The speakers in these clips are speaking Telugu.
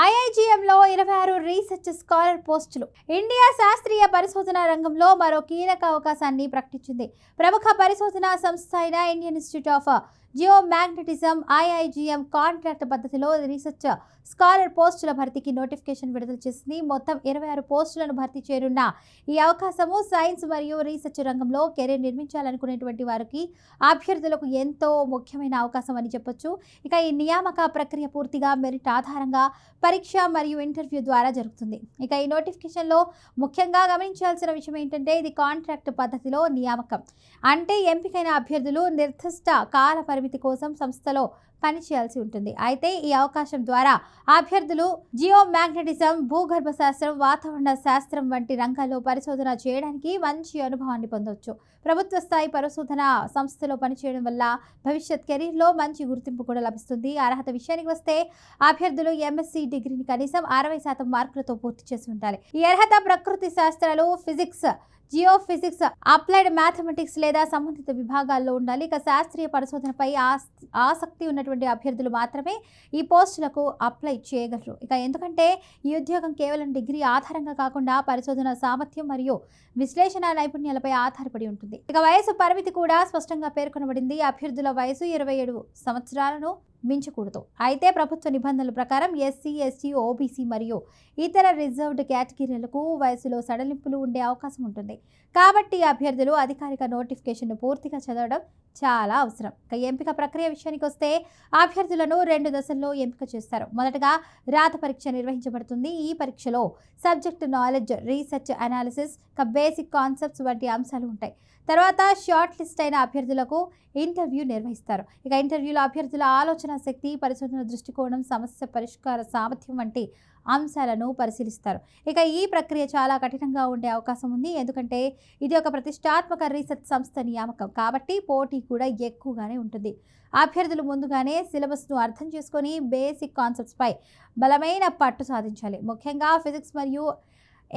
ఐఐజిఎంలో 26 రీసెర్చ్ స్కాలర్ పోస్టులు. ఇండియా శాస్త్రీయ పరిశోధన రంగంలో మరో కీలక అవకాశాన్ని ప్రకటించింది. ప్రముఖ పరిశోధనా సంస్థ అయిన ఇండియన్ ఇన్స్టిట్యూట్ ఆఫ్ జియోమాగ్నెటిజం ఐఐజిఎం కాంట్రాక్ట్ పద్ధతిలో రీసెర్చ్ స్కాలర్ పోస్టుల భర్తీకి నోటిఫికేషన్ విడుదల చేసింది. మొత్తం 26 పోస్టులను భర్తీ చేయనున్న ఈ అవకాశము సైన్స్ మరియు రీసెర్చ్ రంగంలో కెరీర్ నిర్మించాలనుకునేటువంటి వారికి అభ్యర్థులకు ఎంతో ముఖ్యమైన అవకాశం అని చెప్పొచ్చు. ఇక ఈ నియామక ప్రక్రియ పూర్తిగా మెరిట్ ఆధారంగా పరీక్ష మరియు ఇంటర్వ్యూ ద్వారా జరుగుతుంది. ఇక ఈ నోటిఫికేషన్లో ముఖ్యంగా గమనించాల్సిన విషయం ఏంటంటే ఇది కాంట్రాక్ట్ పద్ధతిలో నియామకం. అంటే ఎంపికైన అభ్యర్థులు నిర్దిష్ట కాల పరిమితి కోసం సంస్థలో పనిచేయాల్సి ఉంటుంది. అయితే ఈ అవకాశం ద్వారా అభ్యర్థులు జియోమాగ్నెటిజం, భూగర్భ శాస్త్రం, వాతావరణ శాస్త్రం వంటి రంగాల్లో పరిశోధన చేయడానికి మంచి అనుభవాన్ని పొందవచ్చు. ప్రభుత్వ స్థాయి పరిశోధన సంస్థలో పనిచేయడం వల్ల భవిష్యత్ కెరీర్లో మంచి గుర్తింపు కూడా లభిస్తుంది. అర్హత విషయానికి వస్తే అభ్యర్థులు ఎంఎస్సీ డిగ్రీని కనీసం 60% మార్కులతో పూర్తి చేసి ఉండాలి. ఈ అర్హత ప్రకృతి శాస్త్రాలు, ఫిజిక్స్, జియోఫిజిక్స్, అప్లైడ్ మ్యాథమెటిక్స్ లేదా సంబంధిత విభాగాల్లో ఉండాలి. ఇక శాస్త్రీయ పరిశోధనపై ఆసక్తి ఉన్నటువంటి అభ్యర్థులు మాత్రమే ఈ పోస్టులకు అప్లై చేయగలరు. ఇక ఎందుకంటే ఈ ఉద్యోగం కేవలం డిగ్రీ ఆధారంగా కాకుండా పరిశోధన సామర్థ్యం మరియు విశ్లేషణ నైపుణ్యాలపై ఆధారపడి ఉంటుంది. ఇక వయసు పరిమితి కూడా స్పష్టంగా పేర్కొనబడింది. అభ్యర్థుల వయసు 27 సంవత్సరాలను మించకూడదు. అయితే ప్రభుత్వ నిబంధనల ప్రకారం ఎస్సీ, ఎస్టీ, ఓబీసీ మరియు ఇతర రిజర్వ్డ్ కేటగిరీలకు వయసులో సడలింపులు ఉండే అవకాశం ఉంటుంది. కాబట్టి అభ్యర్థులు అధికారిక నోటిఫికేషన్ను పూర్తిగా చదవడం చాలా అవసరం. ఇక ఎంపిక ప్రక్రియ విషయానికి వస్తే అభ్యర్థులను 2 దశల్లో ఎంపిక చేస్తారు. మొదటగా రాత పరీక్ష నిర్వహించబడుతుంది. ఈ పరీక్షలో subject knowledge, research analysis, basic concepts వంటి అంశాలు ఉంటాయి. తర్వాత షార్ట్ లిస్ట్ అయిన అభ్యర్థులకు ఇంటర్వ్యూ నిర్వహిస్తారు. ఇక ఇంటర్వ్యూలో అభ్యర్థుల ఆలోచన శక్తి, పరిశోధన దృష్టికోణం, సమస్య పరిష్కార సామర్థ్యం వంటి అంశాలను పరిశీలిస్తారు. ఇక ఈ ప్రక్రియ చాలా కఠినంగా ఉండే అవకాశం ఉంది. ఎందుకంటే ఇది ఒక ప్రతిష్టాత్మక రీసెర్చ్ సంస్థ నియామకం కాబట్టి పోటీ కూడా ఎక్కువగానే ఉంటుంది. అభ్యర్థులు ముందుగానే సిలబస్ను అర్థం చేసుకొని బేసిక్ కాన్సెప్ట్స్పై బలమైన పట్టు సాధించాలి. ముఖ్యంగా ఫిజిక్స్ మరియు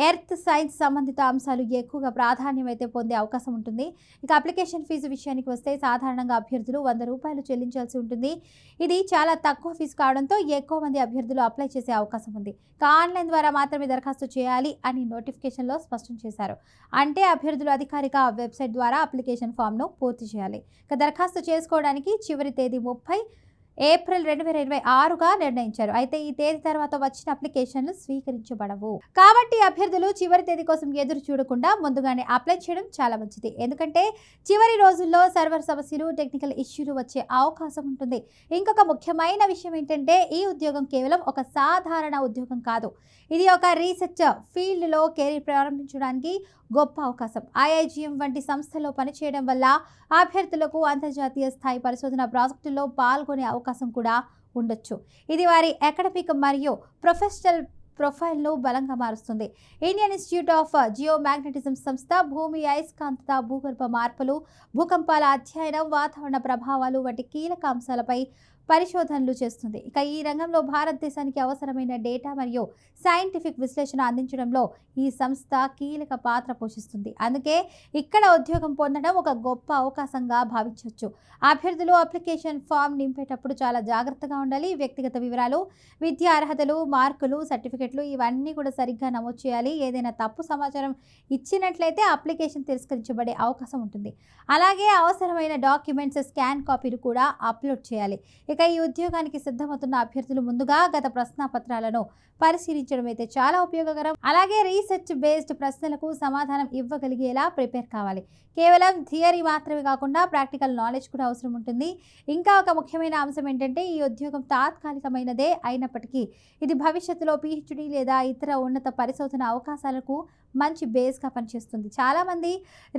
ఎర్త్ సైన్స్ సంబంధిత అంశాలు ఎక్కువగా ప్రాధాన్యం అయితే పొందే అవకాశం ఉంటుంది. ఇక అప్లికేషన్ ఫీజు విషయానికి వస్తే సాధారణంగా అభ్యర్థులు ₹100 చెల్లించాల్సి ఉంటుంది. ఇది చాలా తక్కువ ఫీజు కావడంతో ఎక్కువ మంది అభ్యర్థులు అప్లై చేసే అవకాశం ఉంది. ఇక ఆన్లైన్ ద్వారా మాత్రమే దరఖాస్తు చేయాలి అని నోటిఫికేషన్లో స్పష్టం చేశారు. అంటే అభ్యర్థులు అధికారిక వెబ్సైట్ ద్వారా అప్లికేషన్ ఫామ్ను పూర్తి చేయాలి. ఇక దరఖాస్తు చేసుకోవడానికి చివరి తేదీ 30 ఏప్రిల్ 2026గా నిర్ణయించారు. అయితే ఈ తేదీ తర్వాత వచ్చిన అప్లికేషన్లు స్వీకరించబడవు. కాబట్టి అభ్యర్థులు చివరి తేదీ కోసం ఎదురు చూడకుండా ముందుగానే అప్లై చేయడం చాలా మంచిది. ఎందుకంటే చివరి రోజుల్లో సర్వర్ సమస్యలు, టెక్నికల్ ఇష్యూలు వచ్చే అవకాశం ఉంటుంది. ఇంకొక ముఖ్యమైన విషయం ఏంటంటే ఈ ఉద్యోగం కేవలం ఒక సాధారణ ఉద్యోగం కాదు. ఇది ఒక రీసెర్చ్ ఫీల్డ్లో కెరీర్ ప్రారంభించడానికి గొప్ప అవకాశం. ఐఐజిఎం వంటి సంస్థలో పనిచేయడం వల్ల అభ్యర్థులకు అంతర్జాతీయ స్థాయి పరిశోధన ప్రాజెక్టుల్లో పాల్గొనే అవకాశం కూడా ఉండొచ్చు. ఇది వారి అకాడమిక్ మరియు ప్రొఫెషనల్ ప్రొఫైల్ను బలంగా మారుస్తుంది. ఇండియన్ ఇన్స్టిట్యూట్ ఆఫ్ జియోమాగ్నెటిజం సంస్థ భూమి అయస్కాంతత, భూగర్భ మార్పులు, భూకంపాల అధ్యయనం, వాతావరణ ప్రభావాలు వంటి కీలక అంశాలపై పరిశోధనలు చేస్తుంది. ఇక ఈ రంగంలో భారతదేశానికి అవసరమైన డేటా మరియు సైంటిఫిక్ విశ్లేషణ అందించడంలో ఈ సంస్థ కీలక పాత్ర పోషిస్తుంది. అందుకే ఇక్కడ ఉద్యోగం పొందడం ఒక గొప్ప అవకాశంగా భావించవచ్చు. అభ్యర్థులు అప్లికేషన్ ఫామ్ నింపేటప్పుడు చాలా జాగ్రత్తగా ఉండాలి. వ్యక్తిగత వివరాలు, విద్యా అర్హతలు, మార్కులు, సర్టిఫికెట్లు ఇవన్నీ కూడా సరిగ్గా నమోదు చేయాలి. ఏదైనా తప్పు సమాచారం ఇచ్చినట్లయితే అప్లికేషన్ తిరస్కరించబడే అవకాశం ఉంటుంది. అలాగే అవసరమైన డాక్యుమెంట్స్ స్కాన్ కాపీలు కూడా అప్లోడ్ చేయాలి. ఇక ఈ ఉద్యోగానికి సిద్ధమవుతున్న అభ్యర్థులు ముందుగా గత ప్రశ్నాపత్రాలను పరిశీలించడం అయితే చాలా ఉపయోగకరం. అలాగే రీసెర్చ్ బేస్డ్ ప్రశ్నలకు సమాధానం ఇవ్వగలిగేలా ప్రిపేర్ కావాలి. కేవలం థియరీ మాత్రమే కాకుండా ప్రాక్టికల్ నాలెడ్జ్ కూడా అవసరం ఉంటుంది. ఇంకా ఒక ముఖ్యమైన అంశం ఏంటంటే ఈ ఉద్యోగం తాత్కాలికమైనదే అయినప్పటికీ ఇది భవిష్యత్తులో పిహెచ్డి లేదా ఇతర ఉన్నత పరిశోధన అవకాశాలకు మంచి బేస్గా పనిచేస్తుంది. చాలామంది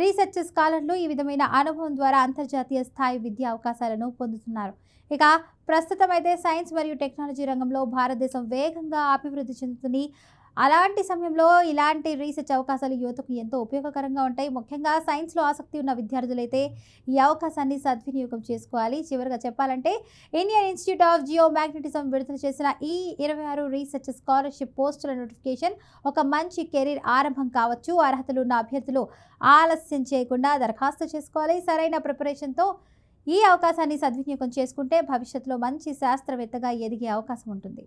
రీసెర్చ్ స్కాలర్లు ఈ విధమైన అనుభవం ద్వారా అంతర్జాతీయ స్థాయి విద్యా అవకాశాలను పొందుతున్నారు. ఇక ప్రస్తుతం అయితే సైన్స్ మరియు టెక్నాలజీ రంగంలో భారతదేశం వేగంగా అభివృద్ధి చెందుతుంది. అలాంటి సమయంలో ఇలాంటి రీసెర్చ్ అవకాశాలు యువతకు ఎంతో ఉపయోగకరంగా ఉంటాయి. ముఖ్యంగా సైన్స్లో ఆసక్తి ఉన్న విద్యార్థులైతే ఈ అవకాశాన్ని సద్వినియోగం చేసుకోవాలి. చివరిగా చెప్పాలంటే ఇండియన్ ఇన్స్టిట్యూట్ ఆఫ్ జియోమాగ్నెటిజం విడుదల చేసిన ఈ 26 రీసెర్చ్ స్కాలర్షిప్ పోస్టుల నోటిఫికేషన్ ఒక మంచి కెరీర్ ఆరంభం కావచ్చు. అర్హతలు ఉన్న అభ్యర్థులు ఆలస్యం చేయకుండా దరఖాస్తు చేసుకోవాలి. సరైన ప్రిపరేషన్తో ఈ అవకాశాన్ని సద్వినియోగం చేసుకుంటే భవిష్యత్తులో మంచి శాస్త్రవేత్తగా ఎదిగే అవకాశం ఉంటుంది.